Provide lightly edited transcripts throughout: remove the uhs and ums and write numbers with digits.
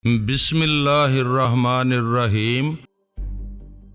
بسم اللہ الرحمن الرحیم۔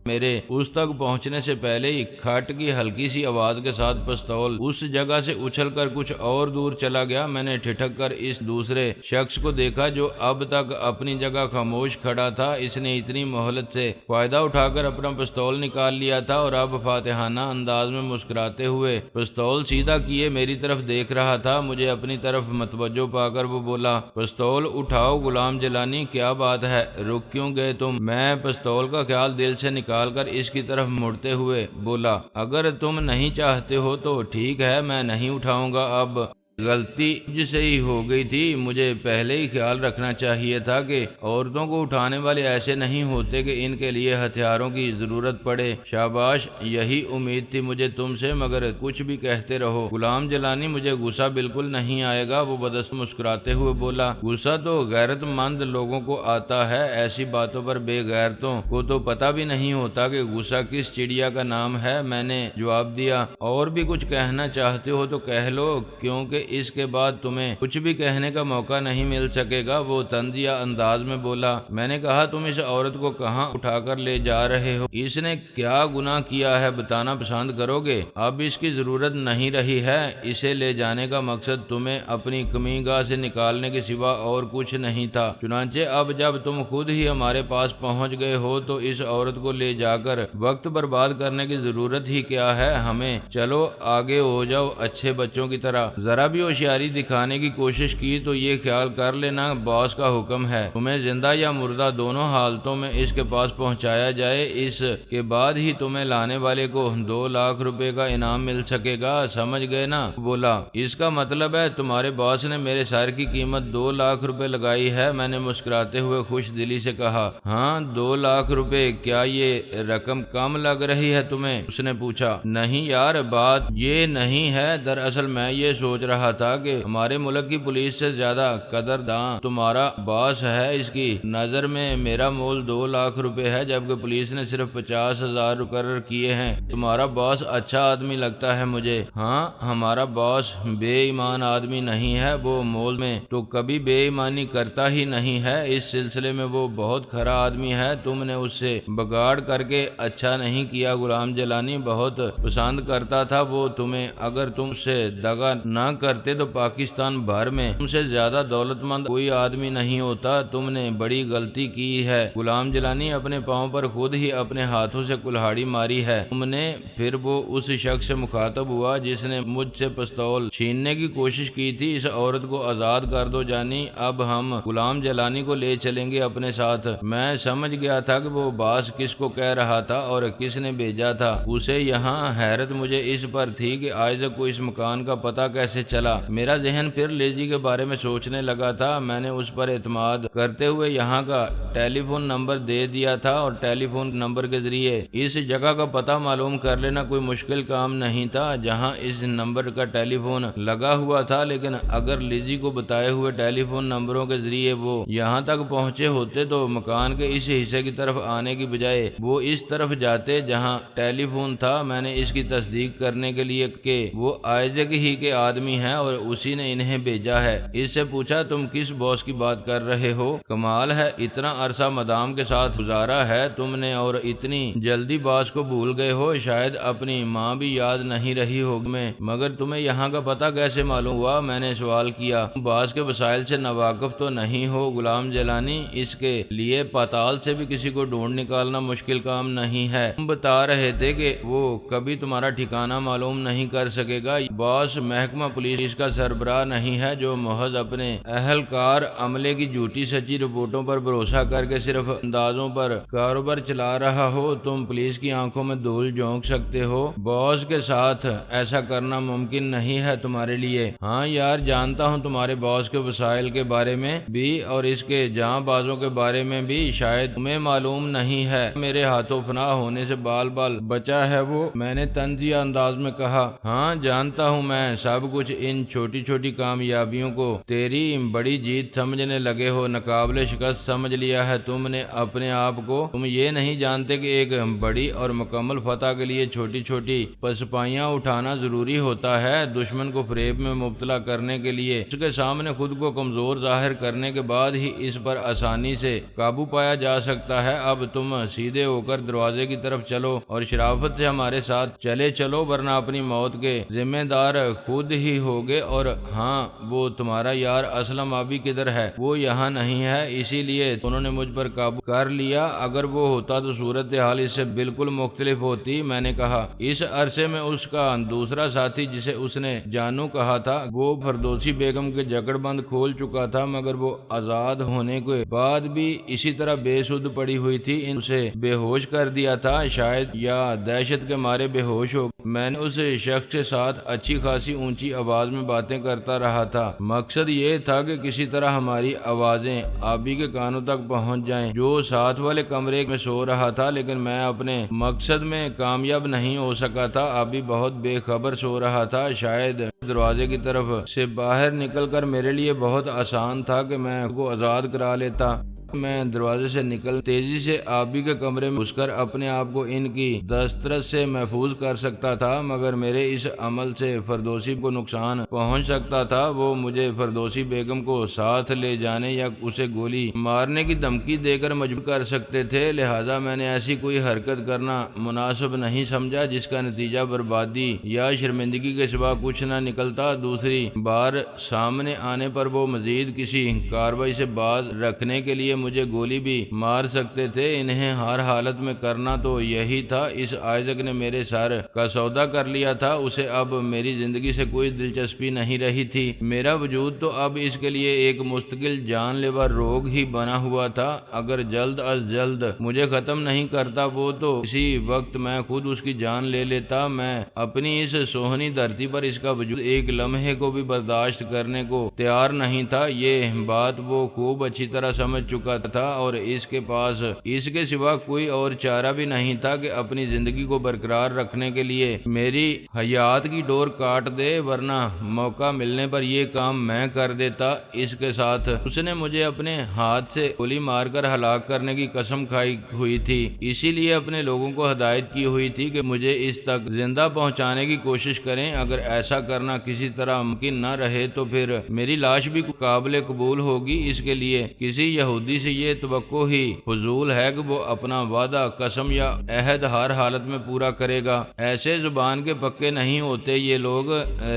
میرے اس تک پہنچنے سے پہلے ہی کھٹ کی ہلکی سی آواز کے ساتھ پستول اس جگہ سے اچھل کر کچھ اور دور چلا گیا۔ میں نے ٹھٹک کر اس دوسرے شخص کو دیکھا جو اب تک اپنی جگہ خاموش کھڑا تھا۔ اس نے اتنی مہلت سے فائدہ اٹھا کر اپنا پستول نکال لیا تھا اور اب فاتحانہ انداز میں مسکراتے ہوئے پستول سیدھا کیے میری طرف دیکھ رہا تھا۔ مجھے اپنی طرف متوجہ پا کر وہ بولا، پستول اٹھاؤ غلام جیلانی، کیا بات ہے، رک کیوں گئے تم؟ میں پستول کا خیال دل سے نکال کر اس کی طرف مڑتے ہوئے بولا، اگر تم نہیں چاہتے ہو تو ٹھیک ہے، میں نہیں اٹھاؤں گا۔ اب غلطی مجھ سے ہی ہو گئی تھی، مجھے پہلے ہی خیال رکھنا چاہیے تھا کہ عورتوں کو اٹھانے والے ایسے نہیں ہوتے کہ ان کے لیے ہتھیاروں کی ضرورت پڑے۔ شاباش، یہی امید تھی مجھے تم سے، مگر کچھ بھی کہتے رہو غلام جیلانی، مجھے غصہ بالکل نہیں آئے گا۔ وہ بدس مسکراتے ہوئے بولا، غصہ تو غیرت مند لوگوں کو آتا ہے، ایسی باتوں پر بے غیرتوں کو تو پتہ بھی نہیں ہوتا کہ غصہ کس چڑیا کا نام ہے۔ میں نے جواب دیا، اور بھی کچھ کہنا چاہتے ہو تو کہہ لو، کیونکہ اس کے بعد تمہیں کچھ بھی کہنے کا موقع نہیں مل سکے گا۔ وہ طنزیہ انداز میں بولا، میں نے کہا تم اس عورت کو کہاں اٹھا کر لے جا رہے ہو؟ اس نے کیا گناہ کیا ہے بتانا پسند کرو گے؟ اب اس کی ضرورت نہیں رہی ہے، اسے لے جانے کا مقصد تمہیں اپنی کمین گاہ سے نکالنے کے سوا اور کچھ نہیں تھا۔ چنانچہ اب جب تم خود ہی ہمارے پاس پہنچ گئے ہو تو اس عورت کو لے جا کر وقت برباد کرنے کی ضرورت ہی کیا ہے ہمیں؟ چلو آگے ہو جاؤ اچھے بچوں کی طرح۔ ذرا بھی ہوشیاری دکھانے کی کوشش کی تو یہ خیال کر لینا باس کا حکم ہے، تمہیں زندہ یا مردہ دونوں حالتوں میں اس کے پاس پہنچایا جائے، اس کے بعد ہی تمہیں لانے والے کو 2 لاکھ روپے کا انعام مل سکے گا، سمجھ گئے نا؟ بولا، اس کا مطلب ہے تمہارے باس نے میرے سر کی قیمت 2 لاکھ روپے لگائی ہے؟ میں نے مسکراتے ہوئے خوش دلی سے کہا، ہاں 2 لاکھ روپے، کیا یہ رقم کم لگ رہی ہے تمہیں؟ اس نے پوچھا۔ نہیں یار، بات یہ نہیں ہے، دراصل میں یہ سوچ رہا تھا کہ ہمارے ملک کی پولیس سے زیادہ قدرداں تمہارا باس ہے، اس کی نظر میں میرا مول 2 لاکھ روپے ہے، جبکہ پولیس نے صرف 50,000 مقرر کیے ہیں۔ تمہارا باس اچھا آدمی لگتا ہے مجھے۔ ہاں، ہمارا باس بے ایمان آدمی نہیں ہے، وہ مول میں تو کبھی بے ایمانی کرتا ہی نہیں ہے، اس سلسلے میں وہ بہت کھرا آدمی ہے، تم نے اس سے بگاڑ کر کے اچھا نہیں کیا غلام جیلانی، بہت پسند کرتا تھا وہ تمہیں، اگر تم اس سے دغا نہ کرتے تو پاکستان بھر میں تم سے زیادہ دولت مند کوئی آدمی نہیں ہوتا۔ تم نے بڑی غلطی کی ہے غلام جیلانی، اپنے پاؤں پر خود ہی اپنے ہاتھوں سے کلہاڑی ماری ہے تم نے۔ پھر وہ اس شخص سے مخاطب ہوا جس نے مجھ سے پستول چھیننے کی کوشش کی تھی، اس عورت کو آزاد کر دو جانی، اب ہم غلام جیلانی کو لے چلیں گے اپنے ساتھ۔ میں سمجھ گیا تھا کہ وہ باس کس کو کہہ رہا تھا اور کس نے بھیجا تھا اسے یہاں۔ حیرت مجھے اس پر تھی کہ آئزک کو اس مکان کا پتہ کیسے چلا۔ میرا ذہن پھر لیزی کے بارے میں سوچنے لگا تھا۔ میں نے اس پر اعتماد کرتے ہوئے یہاں کا ٹیلی فون نمبر دے دیا تھا اور ٹیلی فون نمبر کے ذریعے اس جگہ کا پتہ معلوم کر لینا کوئی مشکل کام نہیں تھا جہاں اس نمبر کا ٹیلی فون لگا ہوا تھا، لیکن اگر لیزی کو بتائے ہوئے ٹیلی فون نمبروں کے ذریعے وہ یہاں تک پہنچے ہوتے تو مکان کے اس حصے کی طرف آنے کی بجائے وہ اس طرف جاتے جہاں ٹیلی فون تھا۔ میں نے اس کی تصدیق کرنے کے لیے کہ وہ آئزک ہی کے آدمی ہیں اور اسی نے انہیں بھیجا ہے، اس سے پوچھا، تم کس باس کی بات کر رہے ہو؟ کمال ہے، اتنا عرصہ مدام کے ساتھ گزارا ہے تم نے اور اتنی جلدی باس کو بھول گئے ہو، شاید اپنی ماں بھی یاد نہیں رہی ہوگی میں، مگر تمہیں یہاں کا پتہ کیسے معلوم ہوا؟ میں نے سوال کیا۔ تم باس کے وسائل سے ناواقف تو نہیں ہو غلام جیلانی، اس کے لیے پاتال سے بھی کسی کو ڈھونڈ نکالنا مشکل کام نہیں ہے۔ تم بتا رہے تھے کہ وہ کبھی تمہارا ٹھکانہ معلوم نہیں کر سکے گا۔ باس محکمہ پولیس کا سربراہ نہیں ہے جو محض اپنے اہلکار عملے کی جھوٹی سچی رپورٹوں پر بھروسہ کر کے صرف اندازوں پر کاروبار چلا رہا ہو۔ تم پولیس کی آنکھوں میں دھول جھونک سکتے ہو، باس کے ساتھ ایسا کرنا ممکن نہیں ہے تمہارے لیے۔ ہاں یار، جانتا ہوں تمہارے باس کے وسائل کے بارے میں بھی اور اس کے جہاں بازوں کے بارے میں بھی شاید تمہیں معلوم نہیں ہے۔ میرے ہاتھوں فنا ہونے سے بال بال بچا ہے وہ، میں نے طنزیہ انداز میں کہا۔ ہاں جانتا ہوں میں سب کچھ، ان چھوٹی چھوٹی کامیابیوں کو تیری بڑی جیت سمجھنے لگے ہو، ناقابل شکست سمجھ لیا ہے تم نے اپنے آپ کو۔ تم یہ نہیں جانتے کہ ایک بڑی اور مکمل فتح کے لیے چھوٹی چھوٹی پسپائیاں اٹھانا ضروری ہوتا ہے۔ دشمن کو فریب میں مبتلا کرنے کے لیے اس کے سامنے خود کو کمزور ظاہر کرنے کے بعد ہی اس پر آسانی سے قابو پایا جا سکتا ہے۔ اب تم سیدھے ہو کر دروازے کی طرف چلو اور شرافت سے ہمارے ساتھ چلے چلو، ورنہ اپنی موت کے ذمہ دار خود ہی ہوگے۔ اور ہاں، وہ تمہارا یار اسلم ابھی کدھر ہے؟ وہ یہاں نہیں ہے، اسی لیے انہوں نے مجھ پر قابو کر لیا۔ اگر وہ ہوتا تو صورتحال اس سے بالکل مختلف ہوتی۔ میں نے کہا، اس عرصے میں اس کا دوسرا ساتھی جسے اس نے جانو کہا تھا، وہ فردوسی بیگم کے جکڑ بند کھول چکا تھا، مگر وہ آزاد ہونے کے بعد بھی اسی طرح بے سدھ پڑی ہوئی تھی۔ اسے بے ہوش کر دیا تھا، شاید یا دہشت کے مارے بے ہوش ہو۔ میں نے اس شخص کے ساتھ اچھی خاصی اونچی آواز میں باتیں کرتا رہا تھا۔ مقصد یہ تھا کہ کسی طرح ہماری آوازیں آبی کے کانوں تک پہنچ جائیں، جو ساتھ والے کمرے میں سو رہا تھا، لیکن میں اپنے مقصد میں کامیاب نہیں ہو سکا تھا۔ آبی بہت بے خبر سو رہا تھا۔ شاید دروازے کی طرف سے باہر نکل کر میرے لیے بہت آسان تھا کہ میں کو آزاد کرا لیتا۔ میں دروازے سے نکل تیزی سے آبی کے کمرے میں گھس کر اپنے آپ کو ان کی دسترس سے محفوظ کر سکتا تھا، مگر میرے اس عمل سے فردوسی کو نقصان پہنچ سکتا تھا۔ وہ مجھے فردوسی بیگم کو ساتھ لے جانے یا اسے گولی مارنے کی دھمکی دے کر مجبور کر سکتے تھے، لہذا میں نے ایسی کوئی حرکت کرنا مناسب نہیں سمجھا جس کا نتیجہ بربادی یا شرمندگی کے سوا کچھ نہ نکلتا۔ دوسری بار سامنے آنے پر وہ مزید کسی کارروائی سے باز رکھنے کے لیے مجھے گولی بھی مار سکتے تھے۔ انہیں ہر حالت میں کرنا تو یہی تھا۔ اس آئزک نے میرے سر کا سودا کر لیا تھا، اسے اب میری زندگی سے کوئی دلچسپی نہیں رہی تھی۔ میرا وجود تو اب اس کے لیے ایک مستقل جان لیوا روگ ہی بنا ہوا تھا۔ اگر جلد از جلد مجھے ختم نہیں کرتا وہ تو اسی وقت میں خود اس کی جان لے لیتا۔ میں اپنی اس سوہنی دھرتی پر اس کا وجود ایک لمحے کو بھی برداشت کرنے کو تیار نہیں تھا۔ یہ بات وہ خوب اچھی طرح سمجھ چکا تھا، اور اس کے پاس اس کے سوا کوئی اور چارہ بھی نہیں تھا کہ اپنی زندگی کو برقرار رکھنے کے لیے میری حیات کی ڈور کاٹ دے، ورنہ موقع ملنے پر یہ کام میں کر دیتا۔ اس کے ساتھ اس نے مجھے اپنے ہاتھ سے گولی مار کر ہلاک کرنے کی قسم کھائی ہوئی تھی، اسی لیے اپنے لوگوں کو ہدایت کی ہوئی تھی کہ مجھے اس تک زندہ پہنچانے کی کوشش کریں۔ اگر ایسا کرنا کسی طرح ممکن نہ رہے تو پھر میری لاش بھی قابل قبول ہوگی۔ اس کے لیے کسی یہودی سے یہ توقع ہی فضول ہے کہ وہ اپنا وعدہ، قسم یا عہد ہر حالت میں پورا کرے گا۔ ایسے زبان کے پکے نہیں ہوتے یہ لوگ۔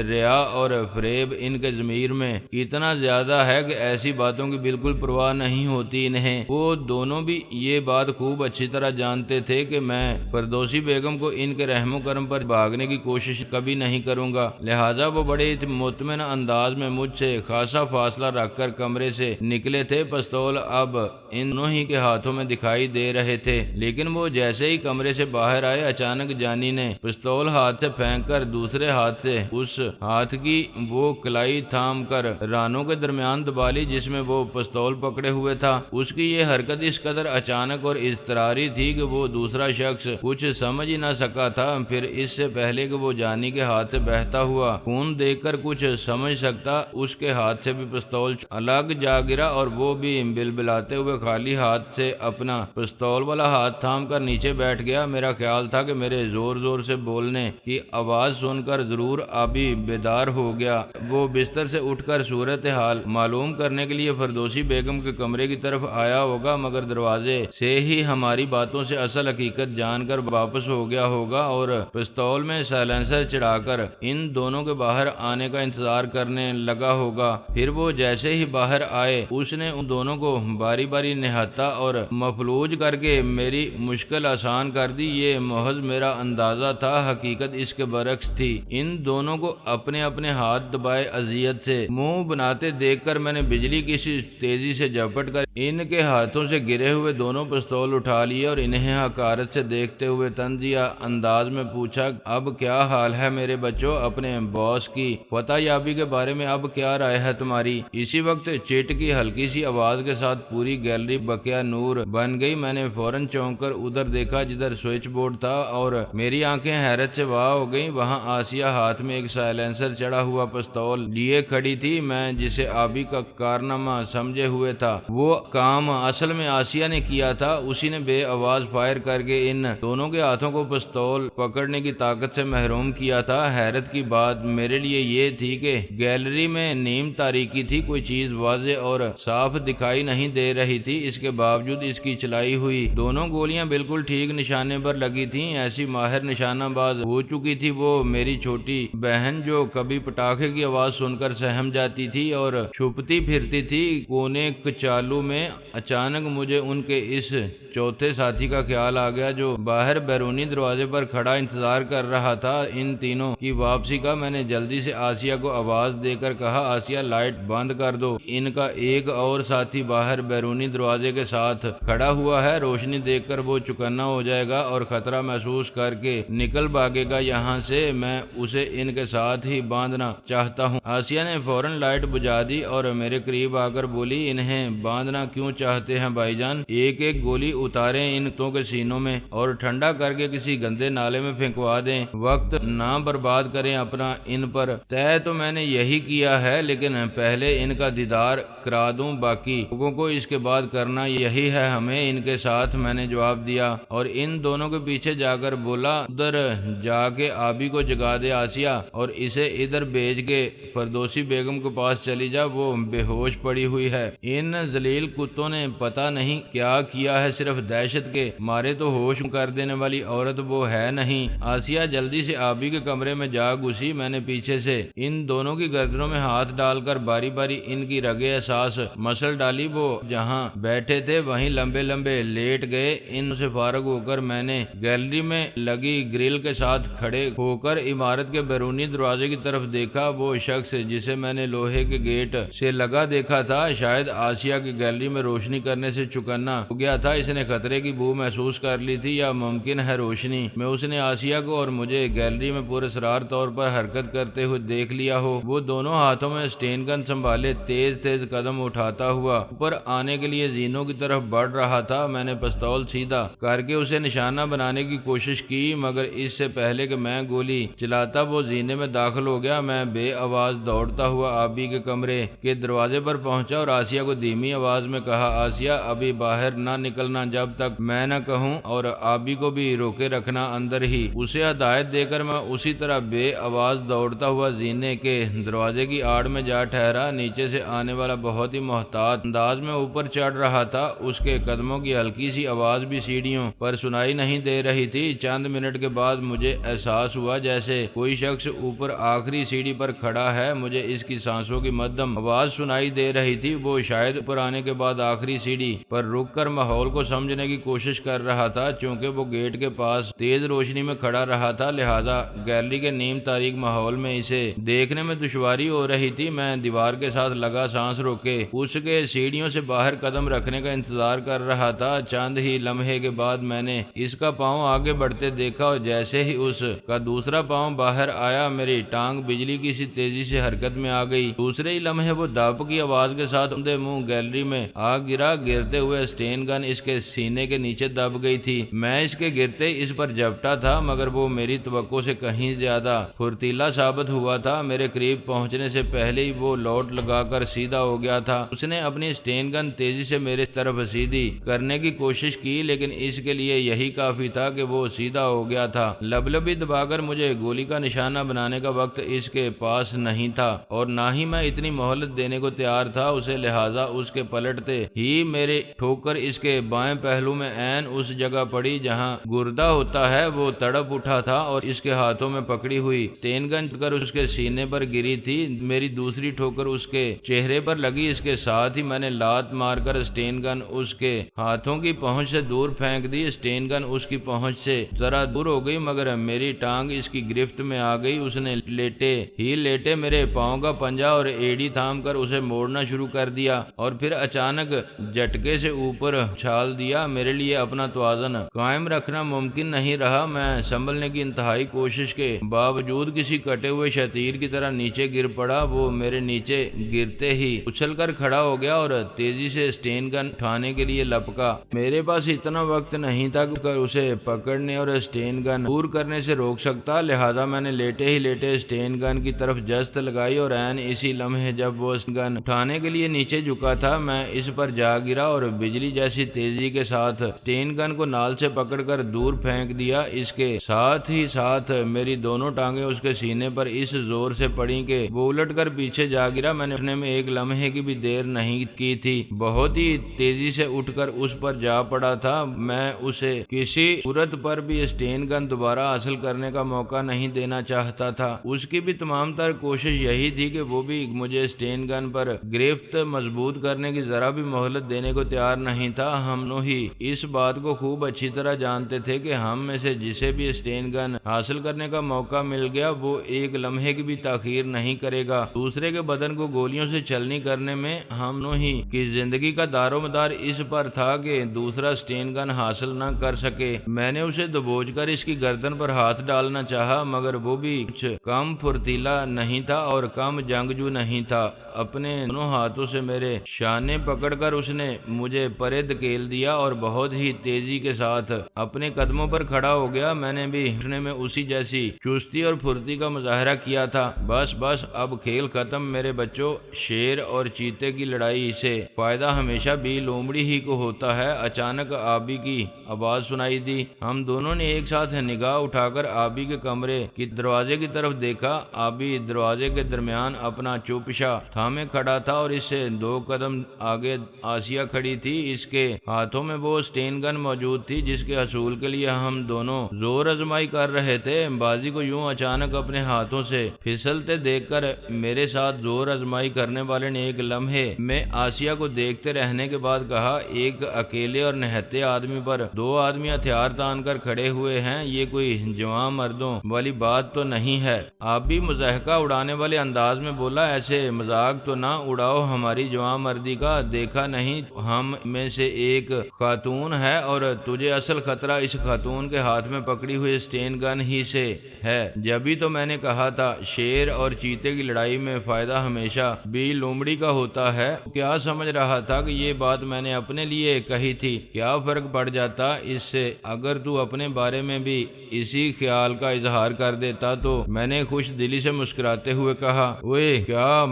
ریا اور فریب ان کے ضمیر میں اتنا زیادہ ہے کہ ایسی باتوں کی بالکل پرواہ نہیں ہوتی انہیں۔ وہ دونوں بھی یہ بات خوب اچھی طرح جانتے تھے کہ میں فردوسی بیگم کو ان کے رحم و کرم پر بھاگنے کی کوشش کبھی نہیں کروں گا، لہذا وہ بڑے مطمئن انداز میں مجھ سے خاصا فاصلہ رکھ کر کمرے سے نکلے تھے۔ پستول اب ان دونوں ہی کے ہاتھوں میں دکھائی دے رہے تھے، لیکن وہ جیسے ہی کمرے سے باہر آئے، اچانک جانی نے پستول ہاتھ سے پھینک کر دوسرے ہاتھ سے اس ہاتھ کی وہ کلائی تھام کر رانوں کے درمیان دبا لی جس میں وہ پستول پکڑے ہوئے تھا۔ اس کی یہ حرکت اس قدر اچانک اور اضطراری تھی کہ وہ دوسرا شخص کچھ سمجھ ہی نہ سکا تھا۔ پھر اس سے پہلے کہ وہ جانی کے ہاتھ سے بہتا ہوا خون دیکھ کر کچھ سمجھ سکتا، اس کے ہاتھ سے بھی پستول الگ جا گرا، اور وہ بھی بلبلاتے ہوئے خالی ہاتھ سے اپنا پستول والا ہاتھ تھام کر نیچے بیٹھ گیا۔ میرا خیال تھا کہ میرے زور زور سے بولنے کی آواز سن کر ضرور آبی بیدار ہو گیا۔ وہ بستر سے اٹھ کر صورتحال معلوم کرنے کے لیے فردوسی بیگم کے کمرے کی طرف آیا ہوگا، مگر دروازے سے ہی ہماری باتوں سے اصل حقیقت جان کر واپس ہو گیا ہوگا اور پستول میں سائلنسر چڑھا کر ان دونوں کے باہر آنے کا انتظار کرنے لگا ہوگا۔ پھر وہ جیسے ہی باہر آئے اس نے ان دونوں کو باری باری نہاتا اور مفلوج کر کے میری مشکل آسان کر دی۔ یہ محض میرا اندازہ تھا، حقیقت اس کے برعکس تھی۔ ان دونوں کو اپنے اپنے ہاتھ دبائے اذیت سے منہ بناتے دیکھ کر میں نے بجلی کی سی تیزی سے جھپٹ کر ان کے ہاتھوں سے گرے ہوئے دونوں پستول اٹھا لیے اور انہیں حقارت سے دیکھتے ہوئے طنزیہ انداز میں پوچھا، اب کیا حال ہے میرے بچوں؟ اپنے باس کی فتح یابی کے بارے میں اب کیا رائے ہے تمہاری؟ اسی وقت چٹ کی ہلکی سی آواز کے ساتھ پوری گیلری بقیا نور بن گئی۔ میں نے فوراً چونک کر ادھر دیکھا جدھر سوئچ بورڈ تھا اور میری آنکھیں حیرت سے واہ ہو گئیں۔ وہاں آسیہ ہاتھ میں ایک سائلنسر چڑھا ہوا پستول لیے کھڑی تھی۔ میں جسے آبی کا کارنامہ سمجھے ہوئے تھا، وہ کام اصل میں آسیہ نے کیا تھا۔ اسی نے بے آواز فائر کر کے ان دونوں کے ہاتھوں کو پستول پکڑنے کی طاقت سے محروم کیا تھا۔ حیرت کی بات میرے لیے یہ تھی کہ گیلری میں نیم تاریکی تھی، کوئی چیز واضح اور صاف دکھائی نہیں دے رہی تھی۔ اس کے باوجود اس کی چلائی ہوئی دونوں گولیاں بالکل ٹھیک نشانے پر لگی تھیں، ایسی ماہر نشانہ باز ہو چکی تھی وہ میری چھوٹی بہن، جو کبھی پٹاخے کی آواز سن کر سہم جاتی تھی اور چھپتی پھرتی تھی کونے کچالو میں۔ اچانک مجھے ان کے اس چوتھے ساتھی کا خیال آ گیا جو باہر بیرونی دروازے پر کھڑا انتظار کر رہا تھا ان تینوں کی واپسی کا۔ میں نے جلدی سے آسیہ کو آواز دے کر کہا، آسیہ لائٹ بند کر دو۔ ان کا ایک اور ساتھی باہر بیرونی دروازے کے ساتھ کھڑا ہوا ہے، روشنی دیکھ کر وہ چوکنا ہو جائے گا اور خطرہ محسوس کر کے نکل بھاگے گا یہاں سے۔ میں اسے ان کے ساتھ ہی باندھنا چاہتا ہوں۔ آسیہ نے فوراً لائٹ بجھا دی اور میرے قریب آ کر بولی، انہیں باندھنا کیوں چاہتے ہیں بھائی جان؟ ایک ایک گولی اتاریں ان کتوں کے سینوں میں اور ٹھنڈا کر کے کسی گندے نالے میں پھینکوا دیں، وقت نہ برباد کریں اپنا ان پر۔ طے تو میں نے یہی کیا ہے، لیکن پہلے ان کا دیدار کرا دوں، باقی لوگوں کو اس کے بعد کرنا یہی ہے ہمیں ان کے ساتھ، میں نے جواب دیا اور ان دونوں کے پیچھے جا کر بولا، ادھر جا کے آبی کو جگا دے آسیہ اور اسے ادھر بھیج کے فردوسی بیگم کے پاس چلی جا، وہ بے ہوش پڑی ہوئی ہے۔ ان ذلیل کتوں نے پتہ نہیں کیا کیا ہے، صرف دہشت کے مارے تو ہوش کر دینے والی عورت وہ ہے نہیں۔ آسیہ جلدی سے آبی کے کمرے میں جا گھسی۔ میں نے پیچھے سے ان دونوں کی گردنوں میں ہاتھ ڈال کر باری باری ان کی رگیں احساس مسل ڈالی۔ وہ جہاں بیٹھے تھے وہیں لمبے لمبے لیٹ گئے۔ ان سے فارغ ہو کر میں نے گیلری میں لگی گرل کے ساتھ کھڑے ہو کر عمارت کے بیرونی دروازے کی طرف دیکھا۔ وہ شخص جسے میں نے لوہے کے گیٹ سے لگا دیکھا تھا شاید آسیہ کی گیلری میں روشنی کرنے سے چوکنا ہو گیا تھا۔ اس نے خطرے کی بو محسوس کر لی تھی یا ممکن ہے روشنی میں اس نے آسیہ کو اور مجھے گیلری میں پراسرار طور پر حرکت کرتے ہوئے دیکھ لیا ہو۔ وہ دونوں ہاتھوں میں اسٹین گن سنبھالے تیز تیز قدم اٹھاتا ہوا اوپر آنے کے لیے زینوں کی طرف بڑھ رہا تھا۔ میں نے پستول سیدھا کر کے اسے نشانہ بنانے کی کوشش کی، مگر اس سے پہلے کہ میں گولی چلاتا وہ زینے میں داخل ہو گیا۔ میں بے آواز دوڑتا ہوا آبی کے کمرے کے دروازے پر پہنچا اور آسیہ کو دھیمی آواز میں کہا، آسیہ ابھی باہر نہ نکلنا جب تک میں نہ کہوں، اور آبی کو بھی روکے رکھنا اندر ہی۔ اسے ہدایت دے کر میں اسی طرح بے آواز دوڑتا ہوا زینے کے دروازے کی آڑ میں جا ٹھہرا۔ نیچے سے آنے والا بہت ہی محتاط انداز میں اوپر چڑھ رہا تھا، اس کے قدموں کی ہلکی سی آواز بھی سیڑھیوں پر سنائی نہیں دے رہی تھی۔ چند منٹ کے بعد مجھے احساس ہوا جیسے کوئی شخص اوپر آخری سیڑھی پر کھڑا ہے۔ مجھے اس کی سانسوں کی مدھم آواز سنائی دے رہی تھی۔ وہ شاید اوپر آنے کے بعد آخری سیڑھی پر رک کر ماحول کو سمجھنے کی کوشش کر رہا تھا۔ چونکہ وہ گیٹ کے پاس تیز روشنی میں کھڑا رہا تھا، لہذا گیلری کے نیم تاریک ماحول میں اسے دیکھنے میں دشواری ہو رہی تھی۔ میں دیوار کے ساتھ لگا سانس روکے اس کے سیڑھیوں سے باہر قدم رکھنے کا انتظار کر رہا تھا۔ چند ہی لمحے کے بعد میں نے اس کا پاؤں آگے بڑھتے دیکھا اور جیسے ہی اس کا دوسرا پاؤں باہر آیا میری ٹانگ بجلی کی سی تیزی سے حرکت میں آ گئی۔ دوسرے ہی لمحے وہ دب کی آواز کے ساتھ اندھے منہ گیلری میں آ گرا۔ گرتے ہوئے اسٹین گن اس کے سینے کے نیچے دب گئی تھی۔ میں اس کے گرتے اس پر جھپٹا تھا، مگر وہ میری توقع سے کہیں زیادہ پھرتیلا ثابت ہوا تھا۔ میرے قریب پہنچنے سے پہلے ہی وہ لوٹ لگا کر سیدھا ہو گیا تھا۔ اس نے اپنی اسٹین گن تیزی سے میرے طرف سیدھی کرنے کی کوشش کی، لیکن اس کے لیے یہی کافی تھا کہ وہ سیدھا ہو گیا تھا۔ لبلبی دبا کر مجھے گولی کا نشانہ بنانے کا وقت اس کے پاس نہیں تھا اور نہ ہی میں اتنی مہلت دینے کو تیار تھا اسے، لہذا اس کے پلٹتے ہی میرے ٹھوکر اس کے بائیں پہلو میں عین اس جگہ پڑی جہاں گردہ ہوتا ہے۔ وہ تڑپ اٹھا تھا اور اس کے ہاتھوں میں پکڑی ہوئی اسٹین گن کر اس کے سینے پر گری تھی۔ میری دوسری ٹھوکر اس کے چہرے پر لگی، اس کے ساتھ ہی میں نے لات مار کر اسٹین گن اس کے ہاتھوں کی پہنچ سے دور پھینک دی۔ اسٹین گن اس کی پہنچ سے ذرا دور ہو گئی، مگر میری ٹانگ اس کی گرفت میں آ گئی۔ اس نے لیٹے میرے پاؤں کا پنجہ اور ایڑی تھام کر اسے موڑنا شروع کر دیا اور پھر اچانک جھٹکے سے اوپر اچھال دیا۔ میرے لیے اپنا توازن قائم رکھنا ممکن نہیں رہا۔ میں سنبھلنے کی انتہائی کوشش کے باوجود کسی کٹے ہوئے شتیر کی طرح نیچے گر پڑا۔ وہ میرے نیچے گرتے ہی اچھل کر کھڑا ہو گیا اور تیزی تیزی سے اسٹین گن اٹھانے کے لیے لپکا۔ میرے پاس اتنا وقت نہیں تھا کہ اسے پکڑنے اور اسٹین گن دور کرنے سے روک سکتا، لہذا میں نے لیٹے ہی لیٹے اسٹین گن کی طرف جست لگائی اور عین اسی لمحے جب وہ گن اٹھانے کے لیے نیچے جھکا تھا میں اس پر جا گرا اور بجلی جیسی تیزی کے ساتھ اسٹین گن کو نال سے پکڑ کر دور پھینک دیا۔ اس کے ساتھ ہی ساتھ میری دونوں ٹانگیں اس کے سینے پر اس زور سے پڑیں کہ وہ الٹ کر پیچھے جا گرا۔ میں نے اٹھنے میں ایک لمحے کی بھی دیر نہیں کی تھی، بہت ہی تیزی سے اٹھ کر اس پر جا پڑا تھا۔ میں اسے کسی صورت پر بھی اسٹین گن دوبارہ حاصل کرنے کا موقع نہیں دینا چاہتا تھا۔ اس کی بھی تمام تر کوشش یہی تھی کہ وہ بھی مجھے اسٹین گن پر گرفت مضبوط کرنے کی ذرا بھی مہلت دینے کو تیار نہیں تھا۔ ہم دونوں ہی اس بات کو خوب اچھی طرح جانتے تھے کہ ہم میں سے جسے بھی اسٹین گن حاصل کرنے کا موقع مل گیا وہ ایک لمحے کی بھی تاخیر نہیں کرے گا۔ دوسرے کے بدن کو گولیوں سے چلنی کرنے میں ہم دونوں ہی کی زندگی کا دار و مدار اس پر تھا کہ دوسرا اسٹین گن حاصل نہ کر سکے۔ میں نے اسے دبوچ کر اس کی گردن پر ہاتھ ڈالنا چاہا مگر وہ بھی کچھ کم پھرتیلا نہیں تھا اور کم جنگجو نہیں تھا۔ اپنے دونوں ہاتھوں سے میرے شانے پکڑ کر اس نے مجھے پرے دھکیل دیا اور بہت ہی تیزی کے ساتھ اپنے قدموں پر کھڑا ہو گیا۔ میں نے بھی اٹھنے میں اسی جیسی چستی اور پھرتی کا مظاہرہ کیا تھا۔ بس اب کھیل ختم میرے بچوں، شیر اور چیتے کی لڑائی سے فائدہ ہمیشہ بھی لومڑی ہی کو ہوتا ہے۔ اچانک آبی کی آواز سنائی دی۔ ہم دونوں نے ایک ساتھ نگاہ اٹھا کر آبی کے کمرے کی دروازے کی طرف دیکھا۔ آبی دروازے کے درمیان اپنا چوپشا تھامے کھڑا تھا اور اس سے 2 قدم آگے آسیہ کھڑی تھی۔ اس کے ہاتھوں میں وہ اسٹین گن موجود تھی جس کے حصول کے لیے ہم دونوں زور آزمائی کر رہے تھے۔ بازی کو یوں اچانک اپنے ہاتھوں سے پھسلتے دیکھ کر میرے ساتھ زور آزمائی کرنے والے نے ایک لمحے میں آسیہ کو دیکھتے رہنے کے بعد کہا، ایک اکیلے اور نہتے آدمی پر 2 آدمی ہتھیار تان کر کھڑے ہوئے ہیں، یہ کوئی جوان مردوں والی بات تو نہیں ہے۔ آپ بھی مضحکہ اڑانے والے انداز میں بولا، ایسے مذاق تو نہ اڑاؤ ہماری جوان مردی کا، دیکھا نہیں ہم میں سے ایک خاتون ہے اور تجھے اصل خطرہ اس خاتون کے ہاتھ میں پکڑی ہوئی اسٹین گن ہی سے ہے۔ جبھی تو میں نے کہا تھا شیر اور چیتے کی لڑائی میں فائدہ ہمیشہ بھی لومڑی کا ہوتا ہے۔ کیا سمجھ رہا تھا کہ یہ بات میں نے اپنے لیے کہی تھی؟ کیا فرق پڑ جاتا اس سے اگر تو اپنے بارے میں بھی اسی خیال کا اظہار کر دیتا؟ تو میں نے خوش دلی سے مسکراتے ہوئے کہا، اوئے کیا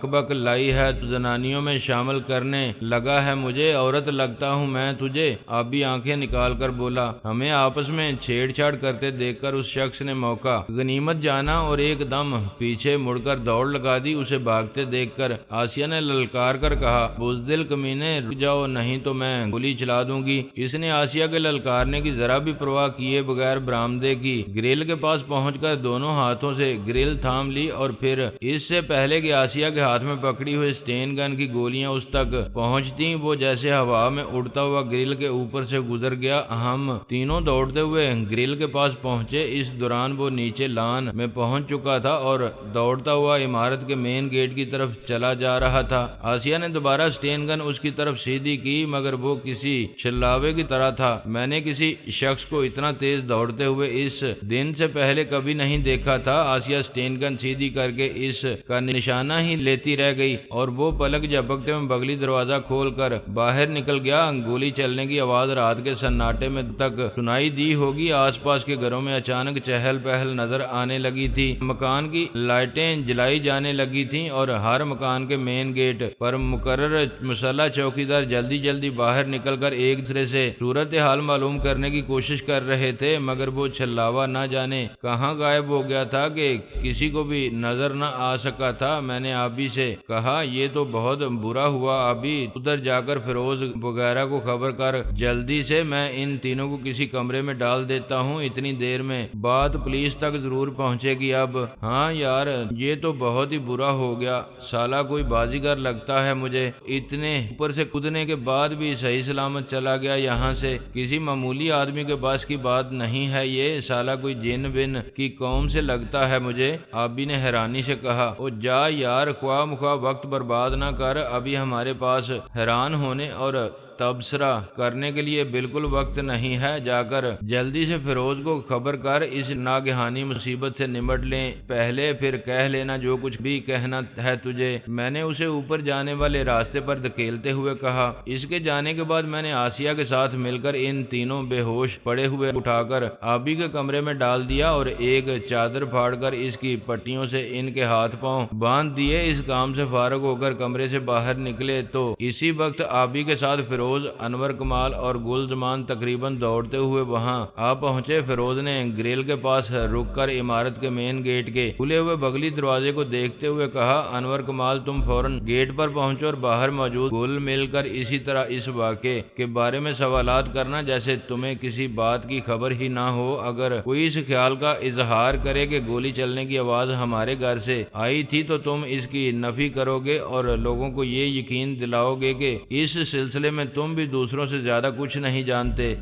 بک لائی ہے تو زنانیوں میں شامل کرنے لگا ہے مجھے، عورت لگتا ہوں میں تجھے؟ آبی آنکھیں نکال کر بولا۔ ہمیں آپس میں چھیڑ چھاڑ کرتے دیکھ کر اس شخص نے موقع غنیمت جانا اور ایک دم پیچھے مڑ کر دوڑ لگا دی۔ اسے بھاگتے دیکھ کر آسیہ نے للکار کر کہا، بزدل کمینے رک جاؤ نہیں تو میں گولی چلا دوں گی۔ اس نے آسیہ کے للکارنے کی ذرا بھی پرواہ کیے بغیر برآمدے کی گرل کے پاس پہنچ کر دونوں ہاتھوں سے گرل تھام لی اور پھر اس سے پہلے کہ آسیہ کے ہاتھ میں پکڑی ہوئی اسٹین گن کی گولیاں اس تک پہنچتی وہ جیسے ہوا میں اڑتا ہوا گرل کے اوپر سے گزر گیا۔ ہم تینوں دوڑتے ہوئے گرل کے پاس پہنچے۔ اس دوران وہ نیچے لان میں پہنچ چکا تھا اور دوڑتا ہوا عمارت کے مین گیٹ کی طرف چلا جا رہا تھا۔ آسیہ نے دوبارہ اسٹین گن اس کی طرف سیدھی کی مگر وہ کسی چھلاوے کی طرح تھا۔ میں نے کسی شخص کو اتنا تیز دوڑتے ہوئے اس دن سے پہلے کبھی نہیں دیکھا تھا۔ آسیہ اسٹین گن سیدھی کر کے اس کا نشانہ ہی لیتی رہ گئی اور وہ پلک جھپکتے میں بغلی دروازہ کھول کر باہر نکل گیا۔ گولی چلنے کی آواز رات کے سناٹے میں تک سنائی دی ہوگی۔ آس پاس کے گھروں میں اچانک چہل پہل نظر آنے لگی تھی۔ مکان کی لائٹیں جلائی جانے لگی تھیں اور ہر مکان کے مین گیٹ پر مقرر مسلح چوکیدار جلدی باہر نکل کر ایک دوسرے سے صورتحال معلوم کرنے کی کوشش کر رہے تھے مگر وہ چھلاوا نہ جانے کہاں غائب ہو گیا تھا کہ کسی کو بھی نظر نہ آ سکا تھا۔ میں نے آبی سے کہا، یہ تو بہت برا ہوا آبی، ادھر جا کر فیروز وغیرہ کو خبر کر جلدی سے، میں ان تینوں کو کسی کمرے میں ڈال دیتا ہوں، اتنی دیر میں بات پولیس تک ضرور پہنچے گی۔ اب ہاں یار یہ تو بہت ہی برا ہو گیا، سالا کوئی بازیگر لگتا ہے مجھے، اتنے اوپر سے کودنے کے بعد بھی صحیح سلامت چلا گیا یہاں سے، کسی معمولی آدمی کے پاس کی بات نہیں ہے یہ، سالا کوئی جن بن کی قوم سے لگتا ہے مجھے۔ آبی نے حیرانی سے کہا، او جا یار، خواہ مخواہ وقت برباد نہ کر، ابھی ہمارے پاس حیران ہونے اور تبصرہ کرنے کے لیے بالکل وقت نہیں ہے، جا کر جلدی سے فیروز کو خبر کر اس ناگہانی مصیبت سے نمٹ لیں، پہلے پھر کہہ لینا جو کچھ بھی کہنا ہے تجھے۔ میں نے اسے اوپر جانے والے راستے پر دھکیلتے ہوئے کہا۔ اس کے جانے کے بعد میں نے آسیہ کے ساتھ مل کر ان تینوں بے ہوش پڑے ہوئے اٹھا کر آبی کے کمرے میں ڈال دیا اور ایک چادر پھاڑ کر اس کی پٹیوں سے ان کے ہاتھ پاؤں باندھ دیے۔ اس کام سے فارغ ہو کر کمرے سے باہر نکلے تو اسی وقت آبی کے ساتھ فیروز، انور کمال اور گل زمان تقریباً دوڑتے ہوئے وہاں آ پہنچے۔ فیروز نے گریل کے پاس رک کر عمارت کے مین گیٹ کے کھلے ہوئے بغلی دروازے کو دیکھتے ہوئے کہا، انور کمال تم فوراً گیٹ پر پہنچو اور باہر موجود گل مل کر اسی طرح اس واقعے کے بارے میں سوالات کرنا جیسے تمہیں کسی بات کی خبر ہی نہ ہو۔ اگر کوئی اس خیال کا اظہار کرے کہ گولی چلنے کی آواز ہمارے گھر سے آئی تھی تو تم اس کی نفی کرو گے اور لوگوں کو یہ یقین دلاؤ گے کہ اس سلسلے میں تم بھی دوسروں سے زیادہ کچھ نہیں جانتے۔